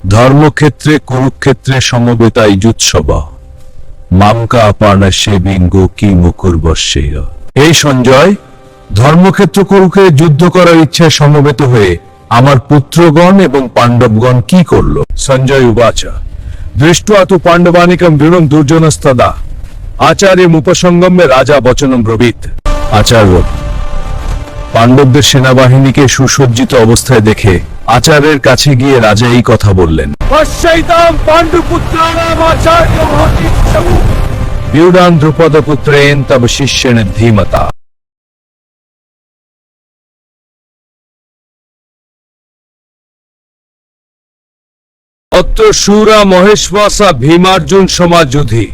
ধর্মক্ষেত্রে কুরুক্ষেত্রে সমবেতাই যুৎসবা মামকা অপার্ণস্যে Bingo কি মুকুর বর্ষেয়। এই সঞ্জয়, ধর্মক্ষেত্র কুরুকে যুদ্ধ করার ইচ্ছায় সমবেত হয়ে আমার পুত্রগণ এবং পাণ্ডবগণ কি করল? সঞ্জয় উবাচা দৃष्ट्वा তু পাণ্ডবানিকম বীরম দুর্জনস্তদা আচার্যম উপসঙ্গমে রাজা বচনম ব্রবীত। আচার্য, পাণ্ডবদের সেনাবাহিনীকে সুসজ্জিত অবস্থায় দেখে আচার্যের কাছে গিয়ে রাজা এই কথা বললেন, বিউডান দ্রুপদ পুত্রেন তব শিষ্যেন ধীমতা। অত্র শূরা মহেশ্বসা ভীমার্জুন সমাযুধি।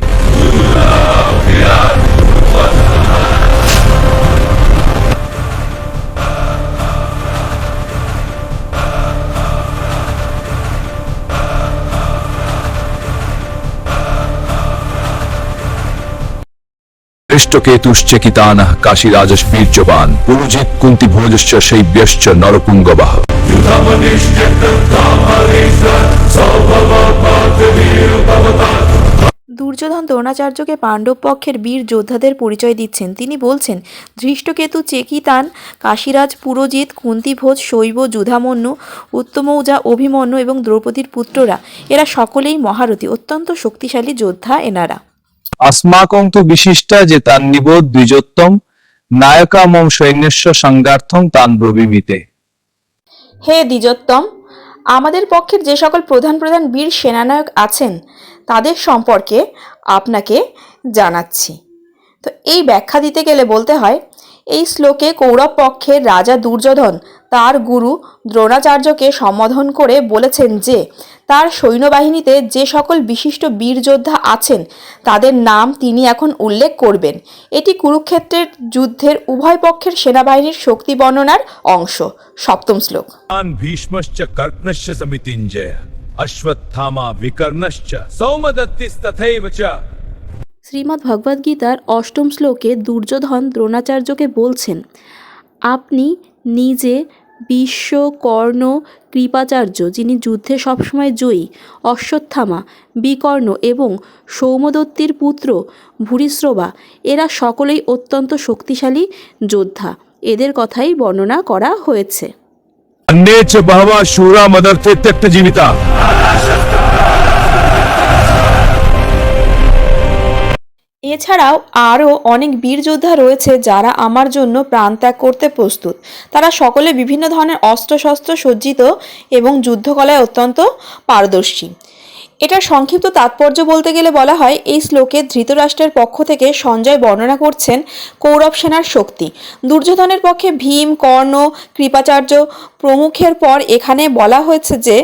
দৃষ্টকেতুশ্চকিতানঃ কাশীরাজস্বীর্যবান পুরুজিৎ কুন্তি ভোজশ্চ শৈব্যশ্চ নরপুঙ্গবাহ। দুর্যোধন দ্রোণাচার্যকে পাণ্ডব পক্ষের বীর যোদ্ধাদের পরিচয় দিচ্ছেন। তিনি বলছেন, ধৃষ্টকেতু, চেকিতান, কাশীরাজ, পুরোজিৎ, কুন্তিভোজ, শৈব, যুধামন্যু, উত্তমৌজা, অভিমন্যু এবং দ্রৌপদীর পুত্ররা এরা সকলেই মহারথী, অত্যন্ত শক্তিশালী যোদ্ধা এনারা। अस्माकं तु विशिष्टा যে তান নিবোধ দ্বিজোত্তম নায়কা মম সৈন্যস্য সংগার্থং তান ব্রবীমিতে। হে দ্বিজোত্তম, আমাদের পক্ষের যে সকল প্রধান প্রধান বীর সেনানায়ক আছেন তাদের সম্পর্কে আপনাকে জানাচ্ছি। তো এই ব্যাখ্যা দিতে গেলে বলতে হয়, এই শ্লোকে কৌরব পক্ষের রাজা দুর্যোধন তার গুরু দ্রোণাচার্যকে সম্বোধন করে বলেছেন যে তার সৈন্যবাহিনীতে যে সকল বিশিষ্ট বীর যোদ্ধা আছেন তাদের নাম তিনি এখন উল্লেখ করবেন। এটি কুরুক্ষেত্রের যুদ্ধের উভয় পক্ষের সেনাবাহিনীর শক্তি বর্ণনার অংশ। সপ্তম শ্লোক। ভীষ্মশ্চ কর্ণশ্চ সমিতিঞ্জয় অশ্বত্থামা বিকর্ণশ্চ সৌমদত্তিস্তথৈব চ। শ্রীমদ্ ভগবদ গীতার অষ্টম শ্লোকে দুর্যোধন দ্রোণাচার্যকে বলছেন, আপনি নিজে ভীষ্ম, কর্ণ, কৃপাচার্য যিনি যুদ্ধে সবসময় জয়ী, অশ্বত্থামা, বিকর্ণ এবং সৌমদত্তির পুত্র ভূরিশ্রবা এরা সকলেই অত্যন্ত শক্তিশালী যোদ্ধা। এদের কথাই বর্ণনা করা হয়েছে। अन्ये च बहवः शूरा मदर्थे त्यक्तजीविता। এছাড়াও আরও অনেক বীর যোদ্ধা রয়েছে যারা আমার জন্য প্রাণ ত্যাগ করতে প্রস্তুত। তারা সকলে বিভিন্ন ধরনের অস্ত্রশস্ত্র সজ্জিত এবং যুদ্ধকলায় অত্যন্ত পারদর্শী। এটার সংক্ষিপ্ত তাৎপর্য বলতে গেলে বলা হয়, এই শ্লোকে ধৃতরাষ্ট্রের পক্ষ থেকে সঞ্জয় বর্ণনা করছেন কৌরব সেনার শক্তি। দুর্যোধনের পক্ষে ভীম, কর্ণ, কৃপাচার্য প্রমুখের পর এখানে বলা হয়েছে যে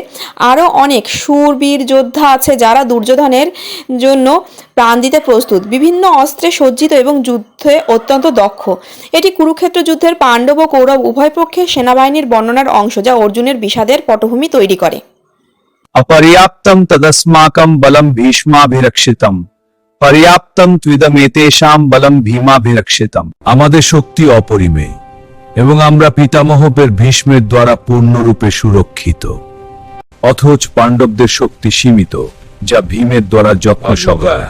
আরও অনেক শূরবীর যোদ্ধা আছে যারা দুর্যোধনের জন্য প্রাণ দিতে প্রস্তুত, বিভিন্ন অস্ত্রে সজ্জিত এবং যুদ্ধে অত্যন্ত দক্ষ। এটি কুরুক্ষেত্র যুদ্ধের পাণ্ডব ও কৌরব উভয় পক্ষের সেনাবাহিনীর বর্ণনার অংশ, যা অর্জুনের বিষাদের পটভূমি তৈরি করে। অপর্যাপ্তম তদস্মাকম বলম ভীষ্মাভিরক্ষিতম পর্যাপ্তম ত্বিদমেতেষাম বলম ভীমাভিরক্ষিতম। আমাদের শক্তি অপরিমেয় এবং আমরা পিতামহের ভীষ্মের দ্বারা পূর্ণরূপে সুরক্ষিত, অথচ পাণ্ডবদের শক্তি সীমিত যা ভীমের দ্বারা যত্ন সহকারে।